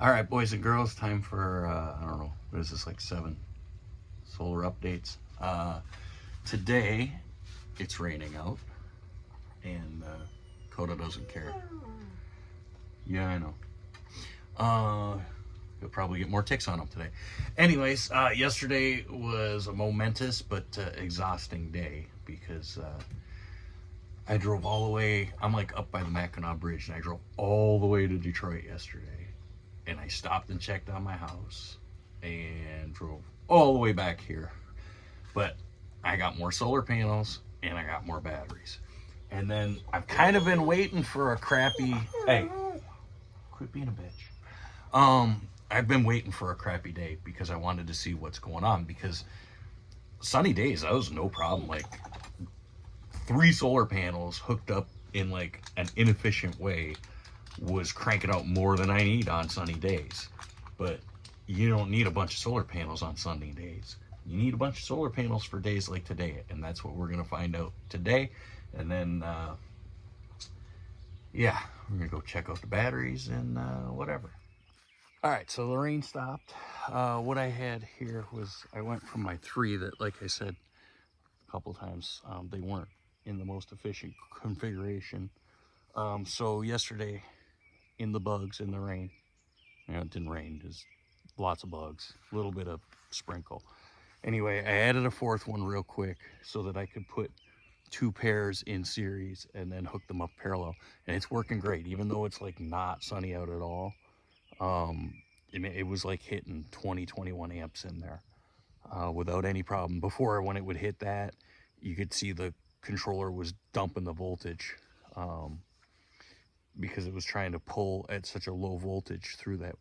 All right, boys and girls, time for, I don't know, what is this, like 7 solar updates. Today, it's raining out, and Coda doesn't care. Yeah, I know. He'll probably get more ticks on him today. Anyways, yesterday was a momentous but exhausting day because I drove all the way. I'm like up by the Mackinac Bridge, and I drove all the way to Detroit yesterday. And I stopped and checked on my house and drove all the way back here. But I got more solar panels and I got more batteries. And then I've kind of been waiting for a crappy, hey, quit being a bitch. I've been waiting for a crappy day because I wanted to see what's going on, because sunny days, that was no problem. Like 3 solar panels hooked up in like an inefficient way was cranking out more than I need on sunny days. But you don't need a bunch of solar panels on sunny days. You need a bunch of solar panels for days like today, and that's what we're going to find out today. And then yeah, we're going to go check out the batteries and whatever. All right, so the rain stopped. What I had here was, I went from my 3 that, like I said a couple times, they weren't in the most efficient configuration. So yesterday, in the bugs, in the rain, it didn't rain, just lots of bugs, a little bit of sprinkle. Anyway, I added a 4th one real quick so that I could put 2 pairs in series and then hook them up parallel, and it's working great. Even though it's like not sunny out at all, it was like hitting 20-21 amps in there without any problem. Before, when it would hit that, you could see the controller was dumping the voltage because it was trying to pull at such a low voltage through that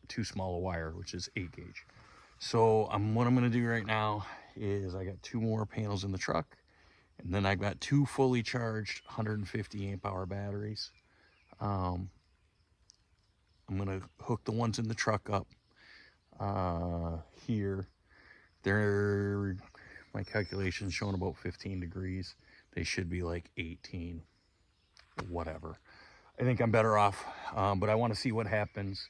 too small a wire, which is 8 gauge. So what I'm going to do right now is, I got 2 more panels in the truck, and then I've got 2 fully charged 150 amp hour batteries. I'm going to hook the ones in the truck up here. My calculations showing about 15 degrees. They should be like 18, whatever. I think I'm better off, but I want to see what happens.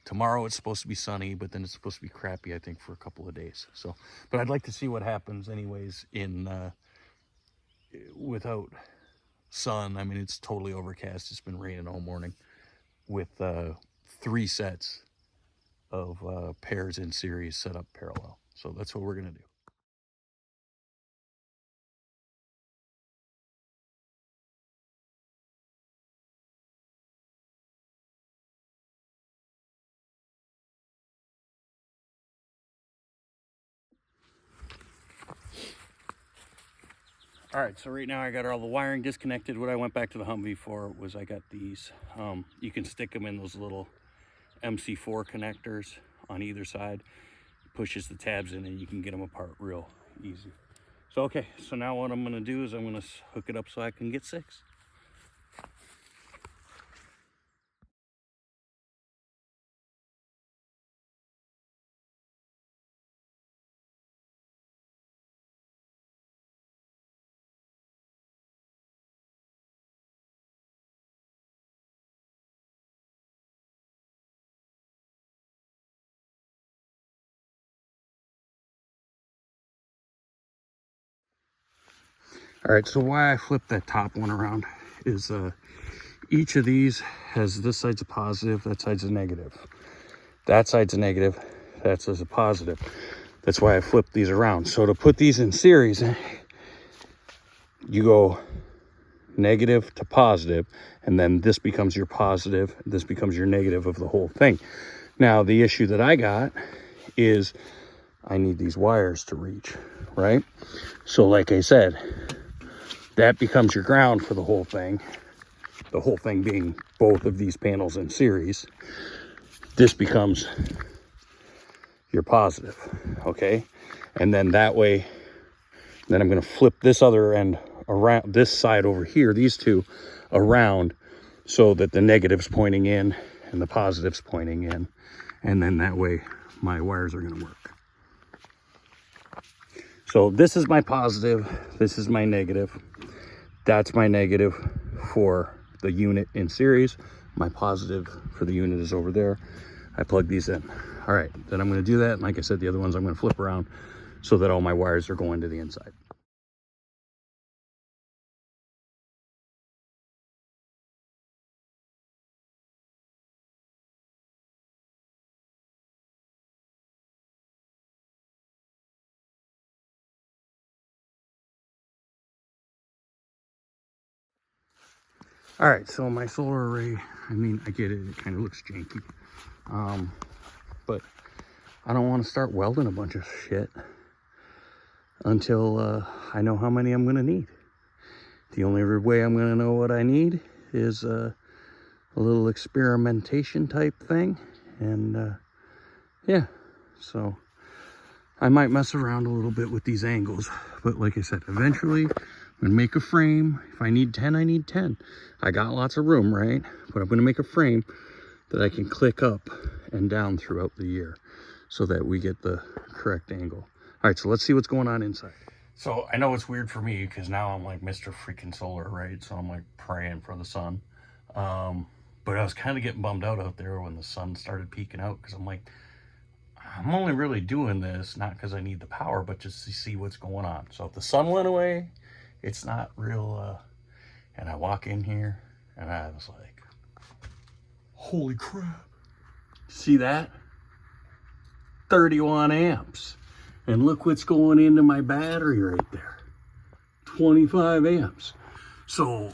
Tomorrow it's supposed to be sunny, but then it's supposed to be crappy, I think, for a couple of days. So, but I'd like to see what happens anyways without sun. I mean, it's totally overcast. It's been raining all morning with 3 sets of pairs in series set up parallel. So that's what we're going to do. All right, so right now I got all the wiring disconnected. What I went back to the Humvee for was, I got these. You can stick them in those little MC4 connectors on either side. Pushes the tabs in and you can get them apart real easy. So okay, so now what I'm going to do is I'm going to hook it up so I can get 6. All right, so why I flipped that top one around is each of these has, this side's a positive, that side's a negative. That side's a negative, that side's a positive. That's why I flipped these around. So to put these in series, you go negative to positive, and then this becomes your positive, this becomes your negative of the whole thing. Now, the issue that I got is I need these wires to reach, right? So like I said, that becomes your ground for the whole thing being both of these panels in series. This becomes your positive, okay? And then that way, then I'm going to flip this other end around, this side over here, these 2 around, so that the negative's pointing in and the positive's pointing in. And then that way my wires are going to work. So this is my positive, this is my negative. That's my negative for the unit in series. My positive for the unit is over there. I plug these in. All right, then I'm going to do that. And like I said, the other ones I'm going to flip around so that all my wires are going to the inside. All right, so my solar array, I mean, I get it. It kind of looks janky. But I don't want to start welding a bunch of shit until I know how many I'm going to need. The only way I'm going to know what I need is a little experimentation type thing. And yeah, so I might mess around a little bit with these angles. But like I said, eventually I'm going to make a frame. If I need 10, I need 10. I got lots of room, right? But I'm going to make a frame that I can click up and down throughout the year so that we get the correct angle. All right, so let's see what's going on inside. So I know it's weird for me because now I'm like Mr. Freaking Solar, right? So I'm like praying for the sun. But I was kind of getting bummed out there when the sun started peeking out because I'm like, I'm only really doing this not because I need the power, but just to see what's going on. So if the sun went away, it's not real. And I walk in here and I was like, holy crap. See that? 31 amps. And look what's going into my battery right there. 25 amps. So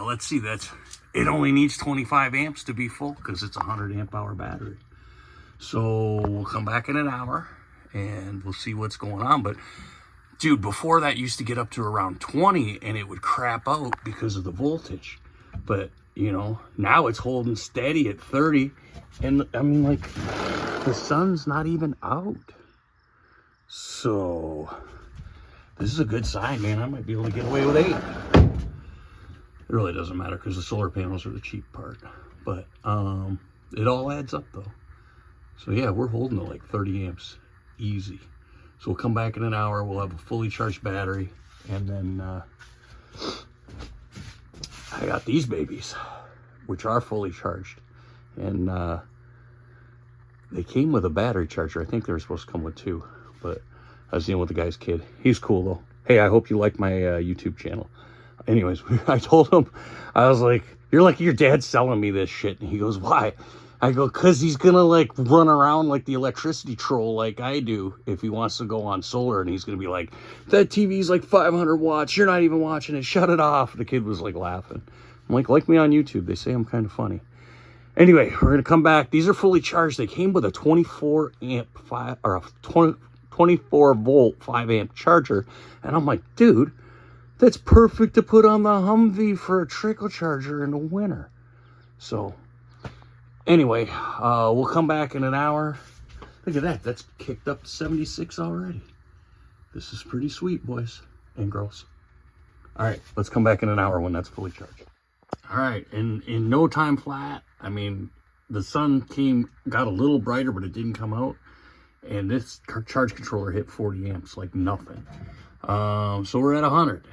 let's see, it only needs 25 amps to be full because it's a 100 amp hour battery. So we'll come back in an hour and we'll see what's going on. But dude, before that used to get up to around 20 and it would crap out because of the voltage. But you know, now it's holding steady at 30. And I mean, like, the sun's not even out. So this is a good sign, man. I might be able to get away with 8. It really doesn't matter because the solar panels are the cheap part. But it all adds up though. So yeah, we're holding to like 30 amps easy. So we'll come back in an hour. We'll have a fully charged battery. And then I got these babies, which are fully charged. And they came with a battery charger. I think they were supposed to come with 2. But I was dealing with the guy's kid. He's cool though. Hey, I hope you like my YouTube channel. Anyways, I told him, I was like, you're like your dad's selling me this shit. And he goes, why? I go, because he's going to like run around like the electricity troll like I do if he wants to go on solar. And he's going to be like, that TV's like 500 watts. You're not even watching it. Shut it off. The kid was like laughing. I'm like me on YouTube. They say I'm kind of funny. Anyway, we're going to come back. These are fully charged. They came with a 24 amp 5 or a 24 volt 5 amp charger. And I'm like, dude, that's perfect to put on the Humvee for a trickle charger in the winter. So anyway, we'll come back in an hour. Look at that. That's kicked up to 76 already. This is pretty sweet, boys and girls. All right, let's come back in an hour when that's fully charged. All right, and in no time flat, I mean, the sun got a little brighter, but it didn't come out. And this charge controller hit 40 amps like nothing. So we're at 100.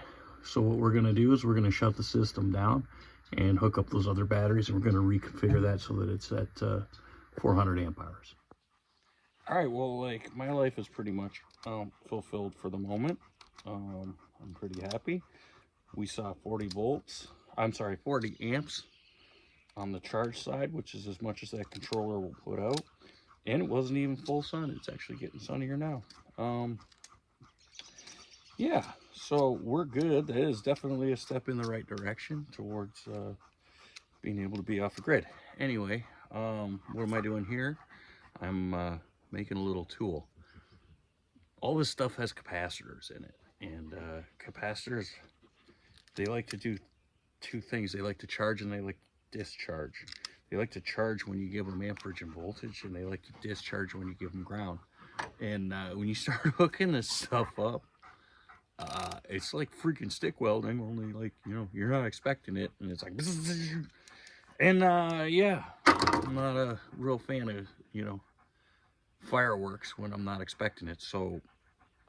So what we're going to do is we're going to shut the system down and hook up those other batteries, and we're going to reconfigure that so that it's at 400 amp hours. All right, well, like, my life is pretty much fulfilled for the moment. I'm pretty happy. We saw 40 amps on the charge side, which is as much as that controller will put out. And it wasn't even full sun. It's actually getting sunnier now. Yeah, so we're good. That is definitely a step in the right direction towards being able to be off the grid. Anyway, what am I doing here? I'm making a little tool. All this stuff has capacitors in it. And capacitors, they like to do 2 things. They like to charge and they like to discharge. They like to charge when you give them amperage and voltage, and they like to discharge when you give them ground. And when you start hooking this stuff up, it's like freaking stick welding, only like, you know, you're not expecting it, and it's like, and yeah, I'm not a real fan of, you know, fireworks when I'm not expecting it. So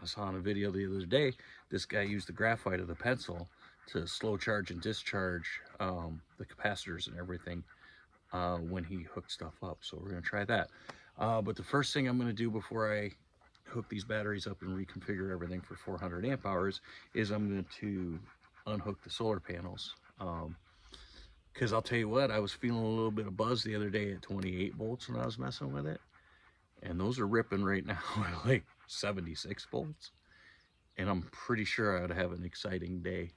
I saw in a video the other day, this guy used the graphite of the pencil to slow charge and discharge the capacitors and everything when he hooked stuff up. So we're gonna try that. But the first thing I'm gonna do before I hook these batteries up and reconfigure everything for 400 amp hours is I'm going to unhook the solar panels. Because I'll tell you what, I was feeling a little bit of buzz the other day at 28 volts when I was messing with it. And those are ripping right now at like 76 volts. And I'm pretty sure I would have an exciting day.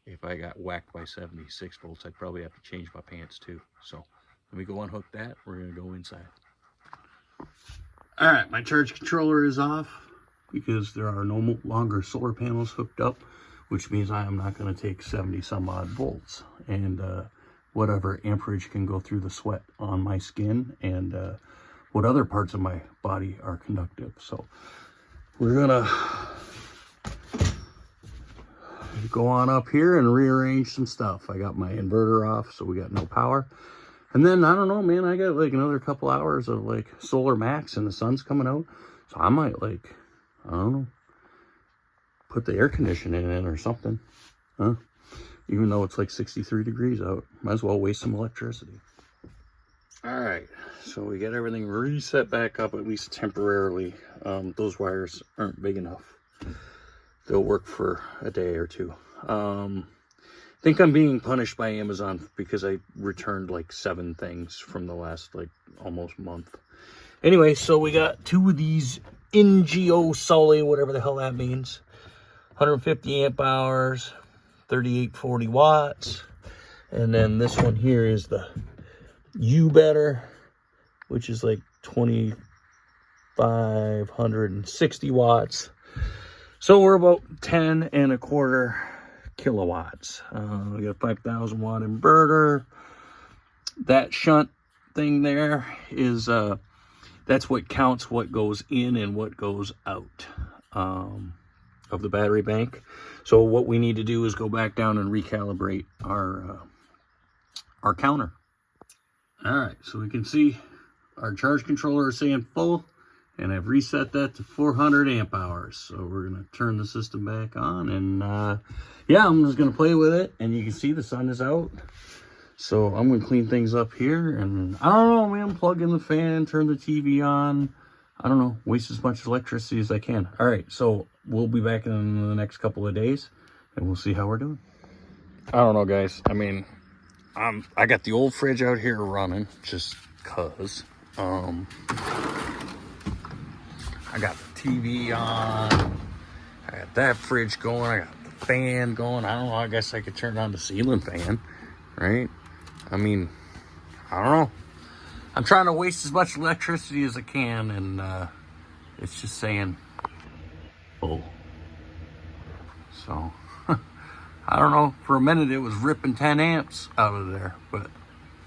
If I got whacked by 76 volts, I'd probably have to change my pants too. So let me go unhook that. We're going to go inside. All right, my charge controller is off because there are no longer solar panels hooked up, which means I am not going to take 70 some odd volts and whatever amperage can go through the sweat on my skin and what other parts of my body are conductive. So we're gonna go on up here and rearrange some stuff. I got my inverter off, so we got no power. And then, I don't know, man, I got like another couple hours of like solar max and the sun's coming out. So I might like, I don't know, put the air conditioning in or something. Huh? Even though it's like 63 degrees out. Might as well waste some electricity. All right, so we get everything reset back up, at least temporarily. Those wires aren't big enough. They'll work for a day or two. I think I'm being punished by Amazon because I returned like 7 things from the last like almost month. Anyway, so we got 2 of these NGO Soli, whatever the hell that means. 150 amp hours, 3840 watts. And then this one here is the U Better, which is like 2560 watts. So we're about 10 and a quarter kilowatts. We got a 5,000 watt inverter. That shunt thing there is that's what counts what goes in and what goes out of the battery bank. So what we need to do is go back down and recalibrate our counter. All right, so we can see our charge controller is saying full, and I've reset that to 400 amp hours. So we're gonna turn the system back on, and yeah, I'm just gonna play with it. And you can see the sun is out. So I'm gonna clean things up here, and I don't know, man, plug in the fan, turn the TV on. I don't know, waste as much electricity as I can. All right, so we'll be back in the next couple of days, and we'll see how we're doing. I don't know, guys. I mean, I got the old fridge out here running just cause. I got the TV on. I got that fridge going. I got the fan going. I don't know. I guess I could turn on the ceiling fan, right? I mean, I don't know. I'm trying to waste as much electricity as I can, and it's just saying full. So, I don't know. For a minute, it was ripping 10 amps out of there, but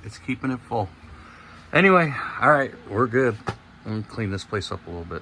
it's keeping it full. Anyway, all right, we're good. I'm gonna clean this place up a little bit.